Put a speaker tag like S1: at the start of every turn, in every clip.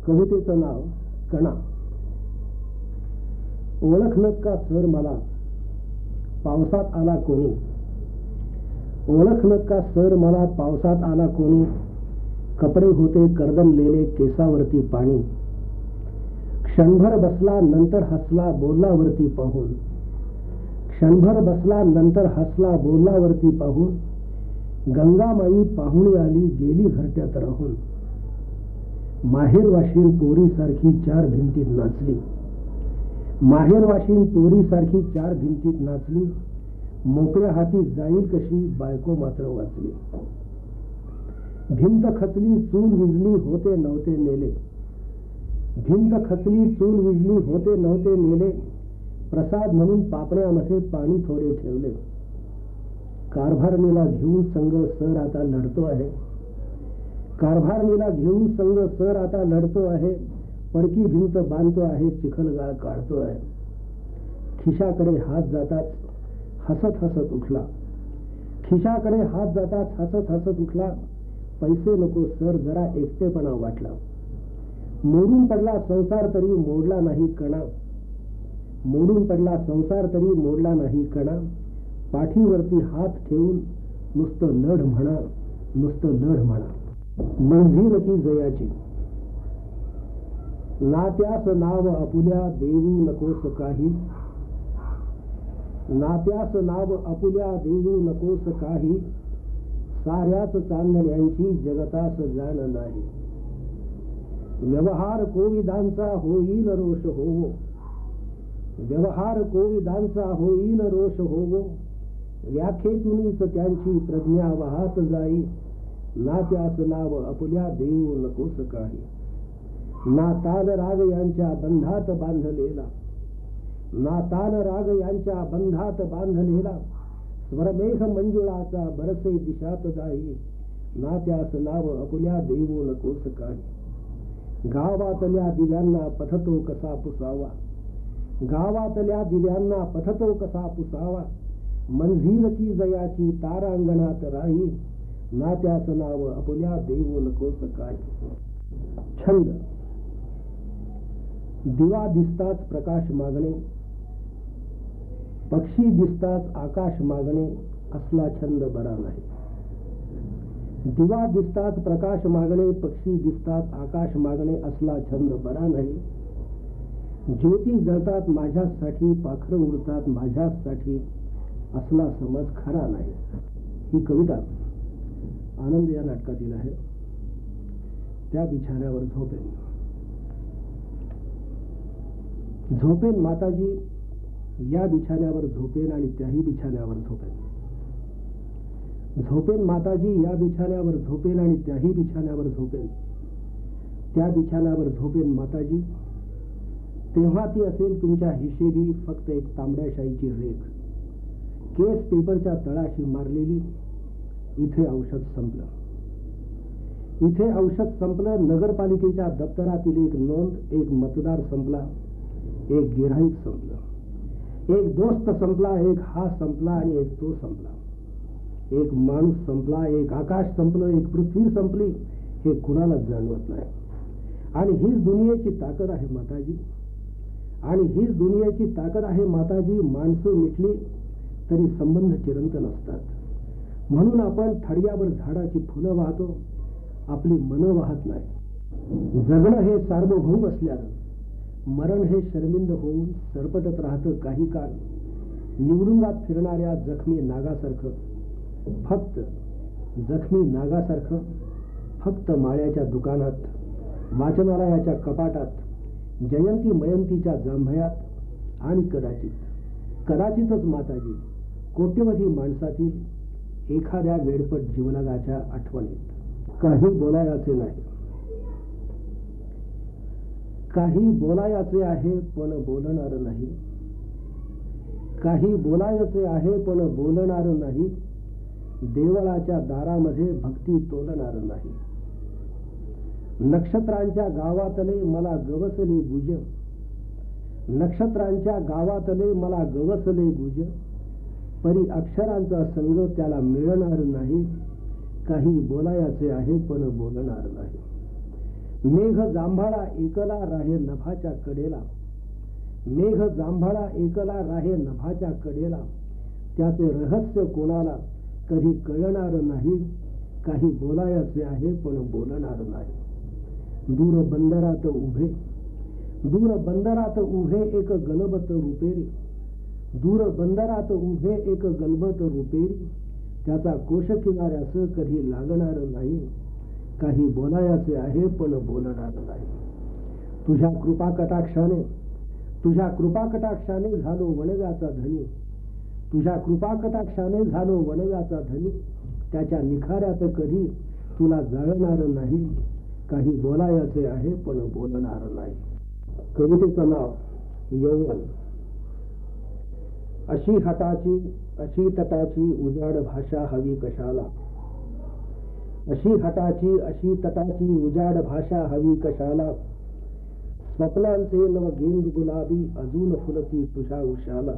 S1: कवितेचं नाव कणा. ओळखलत का सर मला पावसात आला कोणी, ओळखलत का सर मला पावसात आला कोणी. कपडे होते कर्दमलेले केसावरती पाणी. क्षणभर बसला नंतर हसला बोलला वरती पाहून. क्षणभर बसला नंतर हसला बोलला वरती पाहून. गंगामाई पाहुणी आली गेली घरट्यात राहून. माहेर वाशीन पोरी सारखी चार भिंतीत नाचली. माहेर वाशीन पोरी सारखी चार भिंतीत नाचली. मोकळ्या हाती जाईल कशी बायको मात्र वाचली. भिंत खचली चूल विजली होते नव्हते नेले. भिंत खचली चूल विजली होते नव्हते नेले. प्रसाद म्हणून पापण्यामध्ये पाणी थोडे ठेवले. कारभारणीला घेऊन संग सर आता लढतो आहे. कारभारणीला घेऊन संग सर आता लढतो आहे. पडकी भिंत बांधतो आहे चिखलगाळ काढतो आहे. खिशाकडे हात जाताच हसत हसत उठला. खिशाकडे हात जाताच हसत हसत उठला. पैसे नको सर जरा एकटेपणा वाटला. मोडून पडला संसार तरी मोडला नाही कणा. मोडून पडला संसार तरी मोडला नाही कणा. पाठीवरती हात ठेवून नुसतं लढ म्हणा, नुसतं लढ म्हणा. मंझील की जयाची. नात्यास नाव आपुल्या देऊ नकोस काही. नात्यास नाव आपुल्या देऊ नकोस काही. साऱ्याच चांदण्यांची जगतास जाण नाही. व्यवहार कोविदांचा होईल रोष होवो. व्यवहार कोविदांचा होईल रोष होवो. व्याख्येतूनच त्यांची प्रज्ञा वाहत जाई. नात्यास नाव आपुल्या देऊ नकोस काही. ना तान राग यांच्या बंधात बांधलेला. ना तान राग यांच्या बंधात बांधलेला. स्वरमेघ मंजुळाचा बरसे दिशात जाई. नात्यास नाव आपुल्या देऊ नकोस काही. गावातल्या दिव्यांना पथतो कसा पुसावा. गावातल्या दिव्यांना पथतो कसा पुसावा. मंझील की जयाची तारांगणात राही. नात्यास नाव आपुल्या देऊ नकोस काही. छंद. दिवा दिसताच प्रकाश मागणे. पक्षी दिसताच आकाश मागणे असला छंद बरा नाही. दिवा दिसताच प्रकाश मागणे, पक्षी दिसताच आकाश मागणे असला छंद बरा नाही. ज्योती जळतात माझ्यासाठी, पाखरं उडतात माझ्यासाठी असला समज खरा नाही. ही कविता आनंद या नाटकातील आहे. त्या बिछाण्यावर झोपेन. झोपेन माताजी या बिछाण्यावर झोपेन आणि त्याही बिछाण्यावर झोपेन. झोपेन माताजी या बिछाण्यावर झोपेन आणि त्याही बिछाण्यावर झोपेन. त्या बिछाण्यावर झोपेन माताजी. तेव्हा ती असेल तुमच्या हिशेबी फक्त एक तांबड्या शाईची रेख. केस पेपरच्या तळाशी मारलेली. इथे औषध संपलं. इथे औषध संपलं. नगरपालिकेच्या दप्तरातील एक नोंद, एक मतदार संपला, एक गिऱ्हाईक संपलं. एक दोस्त संपला, एक हा संपला आणि एक तो संपला. एक माणूस संपला, एक आकाश संपलं, एक पृथ्वी संपली. हे कुणालाच जाणवत नाही. आणि हीच दुनियेची ताकद आहे माताजी. आणि हीच दुनियेची ताकद आहे माताजी. माणसं मिटली तरी संबंध चिरंत नसतात. म्हणून आपण थडग्यावर झाडाची फुलं वाहतो, आपली मनं वाहत नाही. जगणं हे सार्वभौम असल्यानं मरण हे शर्मिंद होऊन सरपटत राहतं काही काळ. निवडुंगात फिरणाऱ्या जखमी नागासारखं, फक्त जखमी नागासारखं. फक्त माळ्याच्या दुकानात, वाचनालयाच्या कपाटात, जयंती मयंतीच्या जांभयात आणि कदाचितच माताजी कोट्यवधी माणसातील एखाद्या वेडपट जीवलगाच्या आठवणीत. काही बोलायचे नाही. काही बोलायचे आहे पण बोलणार नाही. काही बोलायचे आहे पण बोलणार नाही. देवळाच्या दारामध्ये भक्ती तोलणार नाही. नक्षत्रांच्या गावातले मला गवसले गुज. नक्षत्रांच्या गावातले मला गवसले गुज. परी अक्षरांचा संग त्याला मिळणार नाही. काही बोलायचे आहे पण बोलणार नाही. मेघ जांभळा एकला राहे नभाच्या कडेला, मेघ जांभळा एकला राहे नभाच्या कडेला, त्याचे रहस्य कोणाला कधी कळणार नाही. काही बोलायचे आहे पण बोलणार नाही. दूर बंदरात उभे, दूर बंदरात उभे एक गलबत रुपेरी, दूर बंदरात उभे एक गलबत रुपेरी, त्याचा कोश किनाऱ्यास कधी लागणार नाही. काही बोलायचे आहे पण बोलणार नाही. तुझ्या कृपा कटाक्षाने, तुझ्या कृपा कटाक्षाने झालो वणव्याचा धनी, तुझ्या कृपा कटाक्षाने झालो वणव्याचा धनी, त्याच्या निखाऱ्यात कधी तुला जाळणार नाही. काही बोलायचे आहे पण बोलणार नाही. कवितेचं नाव यौवन. अशी हटाची अशी तटाची उजाड भाषा हवी कशाला, अशी हटाची अशी तटाची उजाड भाषा हवी कशाला, स्वप्नांचे नव गेंद गुलाबी अजून फुलती तुझ्या उशाला.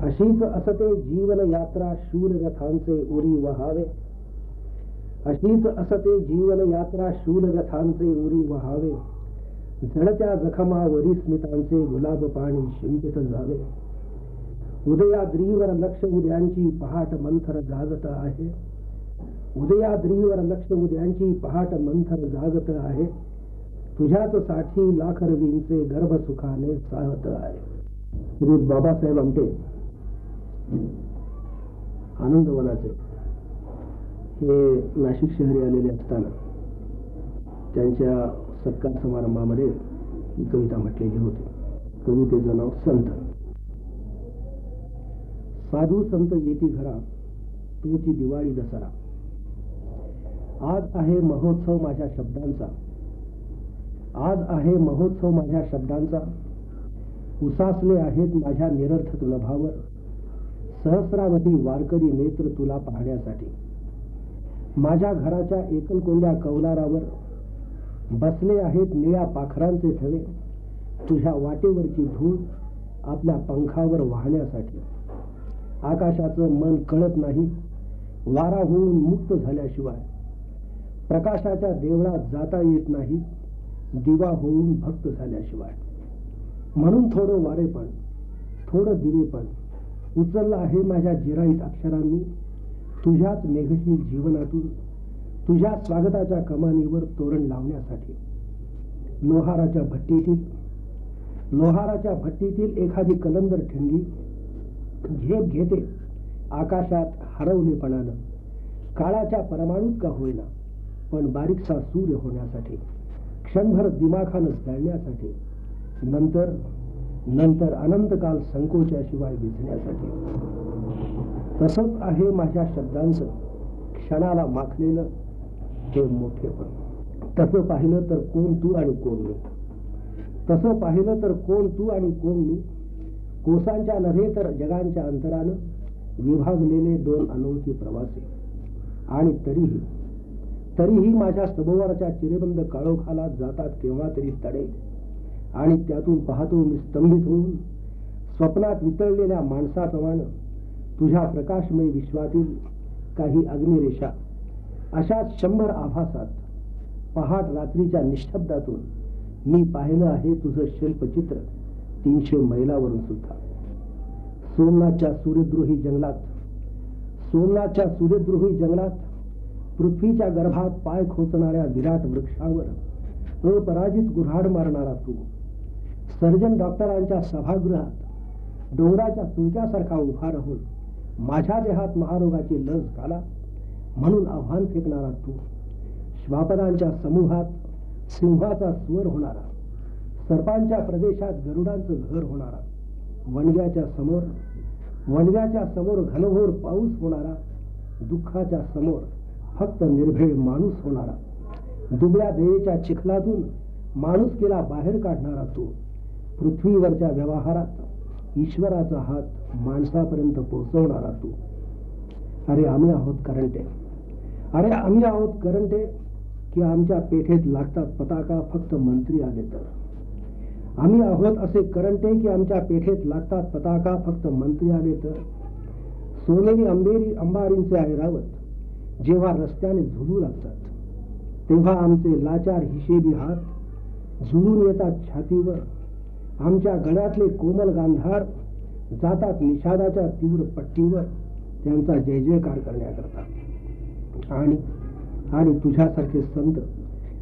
S1: अशीच असते जीवन यात्रा शूर रथांचे उरी वहावे, अशीच असते जीवन यात्रा शूर रथांचे उरी वहावे, झडत्या जखमावरी स्मितांचे गुलाब पाणी शिंपित जावे. उदयाद्रीवर लक्ष उद्यांची पहाट मंथर जागत आहे, उदयाद्रीवर लक्ष उद्यांची पहाट मंथर जागत आहे, तुझ्याच साठी लाख रवींचे गर्भ सुखाने चाहत आहे. श्री बाबासाहेब आमटे आनंदवनाचे हे नाशिक शहरी आलेले असताना त्यांच्या सत्कार समारंभामध्ये ही कविता म्हटलेली होती. कवितेचं नाव संत. साधू संत येती घरा तुमची दिवाळी दसरा, आज आहे महोत्सव माझ्या शब्दांचा, आज आहे महोत्सव माझ्या शब्दांचा, उसासले आहेत माझ्या निरर्थक नभावर सहस्रावधी वारकरी नेत्र तुला पाहण्यासाठी. माझ्या घराच्या एकलकोंड्या कौलारावर बसले आहेत निळ्या पाखरांचे थवे, तुझ्या वाटेवरची धूळ आपल्या पंखावर वाहण्यासाठी. आकाशाचं मन कळत नाही वारा होऊन मुक्त झाल्याशिवाय, प्रकाशाच्या देवळात जाता येत नाही दिवा होऊन भक्त झाल्याशिवाय. म्हणून थोडं वारेपण थोडं दिवेपण उचललं आहे माझ्या जिराईत अक्षरांनी, तुझ्याच मेघशील जीवनातून तुझ्या स्वागताच्या कमानीवर तोरण लावण्यासाठी. लोहाराच्या भट्टीतील एखादी कलंदर ठिणगी झेप घेते आकाशात हरवलेपणानं, काळाच्या परमाणूत का होईना पण बारीकसा सूर्य होण्यासाठी, क्षणभर दिमाखानं जळण्यासाठी, नंतर अनंतकाल संकोचाशिवाय विझण्यासाठी. तसंच आहे माझ्या शब्दांचं क्षणाला माखलेलं हे मोठेपण. तसं पाहिलं तर कोण तू आणि कोण मी, तसं पाहिलं तर कोण तू आणि कोण मी, कोसांच्या नव्हे तर जगांच्या अंतरानं विभागलेले दोन अनोळखी प्रवासी. आणि तरीही माझ्या सभोवरच्या चिरेबंद काळोखाला जातात केव्हा तरी तडे, आणि त्यातून पाहतो मी स्तंभित होऊन स्वप्नात वितळलेल्या माणसाप्रमाणे तुझ्या प्रकाशमय विश्वातील काही अग्निरेषा. अशाच 100 आभासात पहाट रात्रीच्या निशब्दातून मी पाहिलं आहे तुझं शिल्पचित्र 300 मैलावरून सुद्धा. सोमनाथच्या सूर्यद्रोही जंगलात पृथ्वीच्या गर्भात पाय खोचणाऱ्या विराट वृक्षावर अपराजित गुऱ्हाड मारणारा तू, सर्जन डॉक्टरांच्या सभागृहात डोंगराच्या सुंक्यासारखा उभा राहून माझ्या देहात महारोगाची लस घाला म्हणून आव्हान फेकणारा तू, श्वापदांच्या समूहात सिंहाचा स्वर होणारा, सर्पांच्या प्रदेशात गरुडांचं घर होणारा, वणव्याच्या समोर घनघोर पाऊस होणारा, दुःखाच्या समोर फक्त निर्भीड माणूस होणारा, दुबळ्या देयेच्या चिखलातून माणुसकीला बाहेर काढणारा तू, पृथ्वीवरच्या व्यवहारात ईश्वराचा हात माणसापर्यंत पोहोचवणारा तू. अरे आम्ही आहोत करंटे की आमच्या पेठेत लागतात पताका फक्त मंत्री आले तर. आम्ही आहोत असे करंटे की आमच्या पेठेत लागतात पताका फक्त मंत्री आले तर. सोनेरी अंबारींचे ऐरावत जेव्हा रस्त्याने झुलू लागतात, तेव्हा आमचे लाचार हिशेबी हात झुलून येतात छातीवर, आमच्या गळ्यातले कोमल गांधार जातात निषादाच्या तीव्र पट्टीवर त्यांचा जय जयकार करण्याकरता. आणि तुझ्यासारखे संत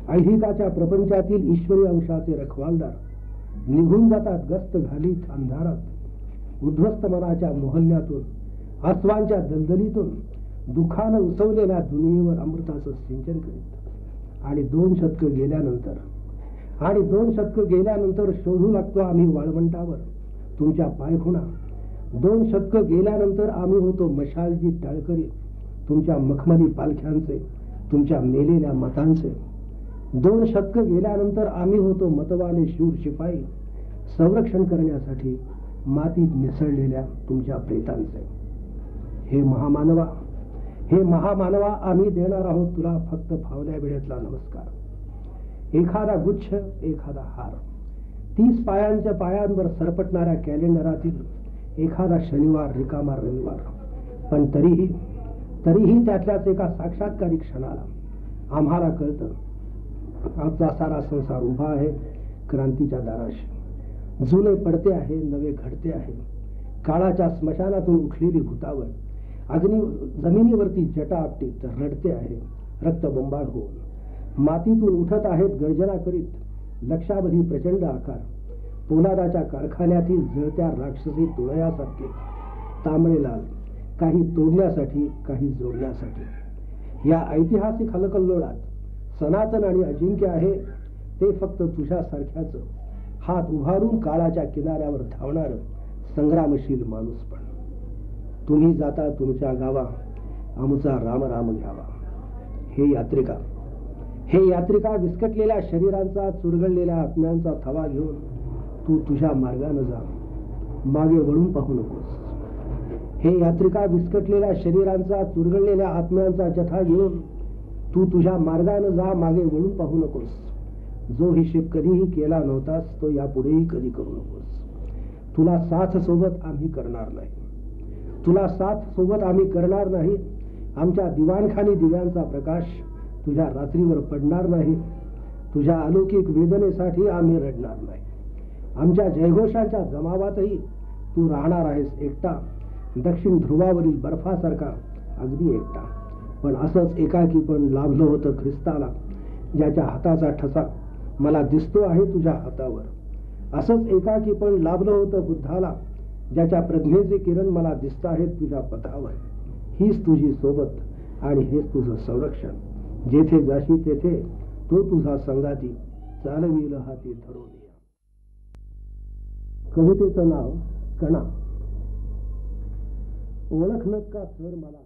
S1: ऐहिकाच्या प्रपंचातील ईश्वरी अंशाचे रखवालदार निघून जातात गस्त घालीत अंधारात, उद्ध्वस्त मनाच्या मोहल्ल्यातून, आसवांच्या दलदलीतून दुःखानं उसवलेल्या दुनियेवर अमृताचं सिंचन करीत. आणि 2 शतकं गेल्यानंतर शोधू लागतो आम्ही वाळवंटावर तुमच्या पायखुणा. 2 शतकं गेल्यानंतर आम्ही होतो मशालजी टाळकरी तुमच्या मखमली पालख्यांचे, तुमच्या मेलेल्या मतांचे. 2 शतकं गेल्यानंतर आम्ही होतो मतवाले शूर शिपाई, संरक्षण करण्यासाठी मातीत मिसळलेल्या तुमच्या प्रेतांचे. हे महामानवा, आम्ही देणार आहोत तुला फक्त फावल्या वेळेतला नमस्कार. एखादा गुच्छ, एखादा हार, 30 पायांच्या पायांवर सरपटणाऱ्या कॅलेंडरातील एखादा शनिवार, रिकामा रविवार. पण तरीही त्यातल्याच एका साक्षात्कारी क्षणाला आम्हाला कळतं आजचा सारा संसार उभा आहे क्रांतीच्या दाराशी. जुने पडते आहे, नवे घडते आहे. काळाच्या स्मशानातून उठलेली भूतावळ जमिनीवरती जटा आपटीत रडते आहे रक्तबंबाळ होऊन. मातीतून उठत आहेत गर्जना करीत लक्षावधी प्रचंड आकार, पोलादाच्या कारखान्यातील जळत्या राक्षसी तुळयासारखे तांबडे लाल, काही तोडण्यासाठी, काही जोडण्यासाठी. या ऐतिहासिक हलकल्लोळात सनातन आणि अजिंक्य आहे ते फक्त तुझ्यासारख्याच हात उभारून काळाच्या किनाऱ्यावर धावणार संग्रामशील माणूसपण. तुम्ही जाता तुमच्या गावा, आमचा राम राम घ्यावा. हे यात्रिका विस्कटलेल्या शरीरांचा, चुरगळलेल्या आत्म्यांचा थवा घेऊन तू तुझ्या मार्गाने जा, मागे वळून पाहू नकोस. हे यात्रिका विस्कटलेल्या शरीरांचा, चुरगळलेल्या आत्म्यांचा जथा घेऊन तू तुझ्या मार्गाने जा, मागे वळून पाहू नकोस. जो हिशेब कधीही केला नव्हतास तो यापुढेही कधी करू नकोस. तुला साथ सोबत आम्ही करणार नाही. आमच्या दिवाणखानी दिव्यांचा प्रकाश तुझ्या रात्रीवर पडणार नाही. तुझ्या अलौकिक वेदनेसाठी आम्ही रडणार नाही. आमच्या जयघोषांच्या जमावातही तू राहणार आहेस एकटा, दक्षिण ध्रुवावरील बर्फासारखा अगदी एकटा. पण असंच एकाकी पण लाभलं होतं ख्रिस्ताला, ज्याच्या हाताचा ठसा मला दिसतो आहे तुझ्या हातावर. असंच एकाकी पण लाभलं होतं बुद्धाला, ज्याच्या प्रज्ञेचे किरण मला दिसत आहेत तुझ्या पथावर. हीच तुझी सोबत आणि हेच तुझं संरक्षण. जेथे जाशी तेथे तो तुझा संगाती, चालविल हाती धरून. कवितेचं नाव कणा. ओळखलत का सर मला?